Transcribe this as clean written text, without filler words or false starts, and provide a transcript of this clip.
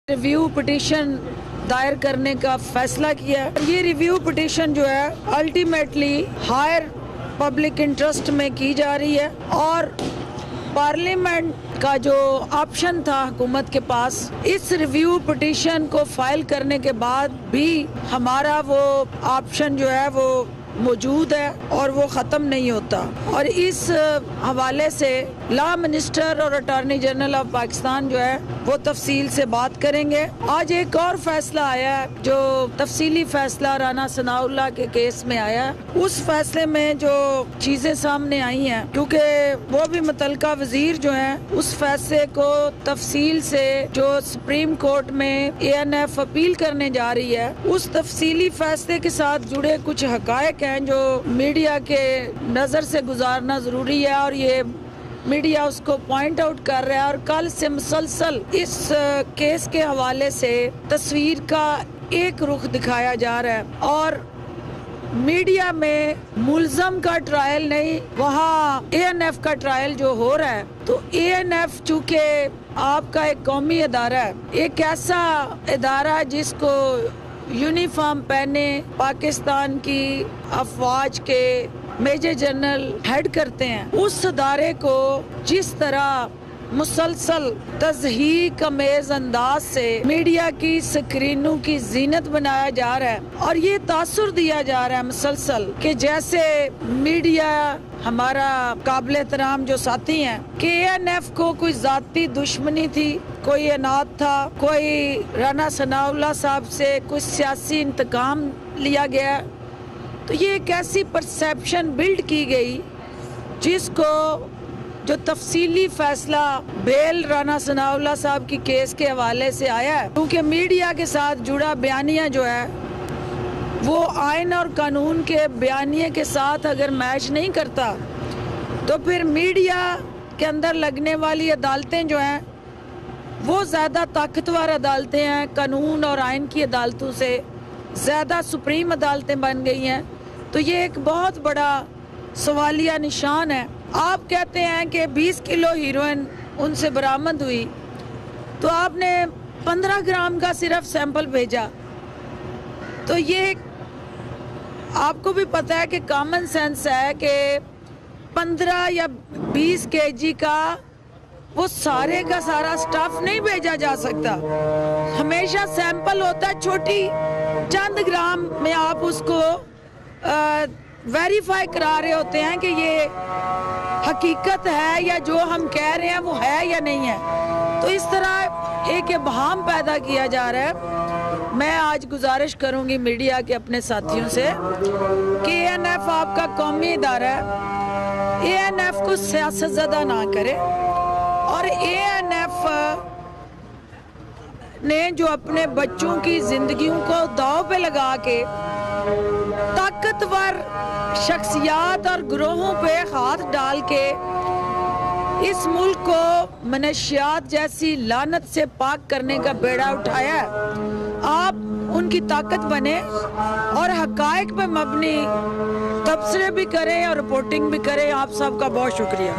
Review petition دائر کرنے کا فیصلہ کیا ہے۔ یہ ریویو پٹیشن جو ہے الٹیمیٹلی ہائر پبلک انٹرسٹ میں کی جا رہی ہے، اور پارلیمنٹ کا جو آپشن تھا حکومت کے پاس اس ریویو پٹیشن کو فائل کرنے کے بعد بھی ہمارا وہ آپشن جو ہے وہ موجود ہے اور وہ ختم نہیں ہوتا، اور اس حوالے سے لا منسٹر اور اٹارنی جنرل آف پاکستان جو ہے وہ تفصیل سے بات کریں گے۔ آج ایک اور فیصلہ آیا ہے جو تفصیلی فیصلہ رانا ثناء اللہ کے کیس میں آیا ہے۔ اس فیصلے میں جو چیزیں سامنے آئی ہیں، کیونکہ وہ بھی متعلقہ وزیر جو ہیں اس فیصلے کو تفصیل سے جو سپریم کورٹ میں ANF اپیل کرنے جا رہی ہے، اس تفصیلی فیصلے کے ساتھ جڑے کچھ حقائق ہیں جو میڈیا کے نظر سے گزارنا ضروری ہے، اور یہ میڈیا اس کو پوائنٹ آؤٹ کر رہا ہے، اور کل سے مسلسل اس کیس کے حوالے سے تصویر کا ایک رخ دکھایا جا رہا ہے، اور میڈیا میں ملزم کا ٹرائل نہیں، وہاں ANF کا ٹرائل جو ہو رہا ہے۔ تو ANF چونکہ آپ کا ایک قومی ادارہ ہے، ایک ایسا ادارہ جس کو یونیفارم پہنے پاکستان کی افواج کے میجر جنرل ہیڈ کرتے ہیں، اس ادارے کو جس طرح مسلسل تضحیک امیز انداز سے میڈیا کی سکرینوں کی زینت بنایا جا رہا ہے، اور یہ تاثر دیا جا رہا ہے مسلسل کہ جیسے میڈیا ہمارا قابل احترام جو ساتھی ہیں کہ ANF کو کوئی ذاتی دشمنی تھی، کوئی اناد تھا، کوئی رانا ثناء اللہ صاحب سے کوئی سیاسی انتقام لیا گیا، تو یہ ایک ایسی پرسیپشن بلڈ کی گئی جس کو جو تفصیلی فیصلہ بیل رانا ثناء اللہ صاحب کی کیس کے حوالے سے آیا ہے، کیونکہ میڈیا کے ساتھ جڑا بیانیہ جو ہے وہ آئین اور قانون کے بیانیے کے ساتھ اگر میچ نہیں کرتا تو پھر میڈیا کے اندر لگنے والی عدالتیں جو ہیں وہ زیادہ طاقتور عدالتیں ہیں، قانون اور آئین کی عدالتوں سے زیادہ سپریم عدالتیں بن گئی ہیں۔ تو یہ ایک بہت بڑا سوالیہ نشان ہے۔ آپ کہتے ہیں کہ 20 کلو ہیروئن ان سے برآمد ہوئی، تو آپ نے 15 گرام کا صرف سیمپل بھیجا، تو یہ آپ کو بھی پتہ ہے کہ کامن سینس ہے کہ 15 یا 20 kg کا وہ سارے کا سارا سٹاف نہیں بھیجا جا سکتا، ہمیشہ سیمپل ہوتا ہے چھوٹی چند گرام میں، آپ اس کو ویریفائی کرا رہے ہوتے ہیں کہ یہ حقیقت ہے یا جو ہم کہہ رہے ہیں وہ ہے یا نہیں ہے، تو اس طرح ایک ابہام پیدا کیا جا رہا ہے۔ میں آج گزارش کروں گی میڈیا کے اپنے ساتھیوں سے کہ ANF آپ کا قومی ادارہ ہے، ANF کو سیاست زدہ نہ کرے، اور ANF نے جو اپنے بچوں کی زندگیوں کو داؤ پہ لگا کے طاقتور شخصیات اور گروہوں پہ ہاتھ ڈال کے اس ملک کو منشیات جیسی لعنت سے پاک کرنے کا بیڑا اٹھایا ہے۔ آپ ان کی طاقت بنے اور حقائق پہ مبنی تبصرے بھی کریں اور رپورٹنگ بھی کریں۔ آپ سب کا بہت شکریہ۔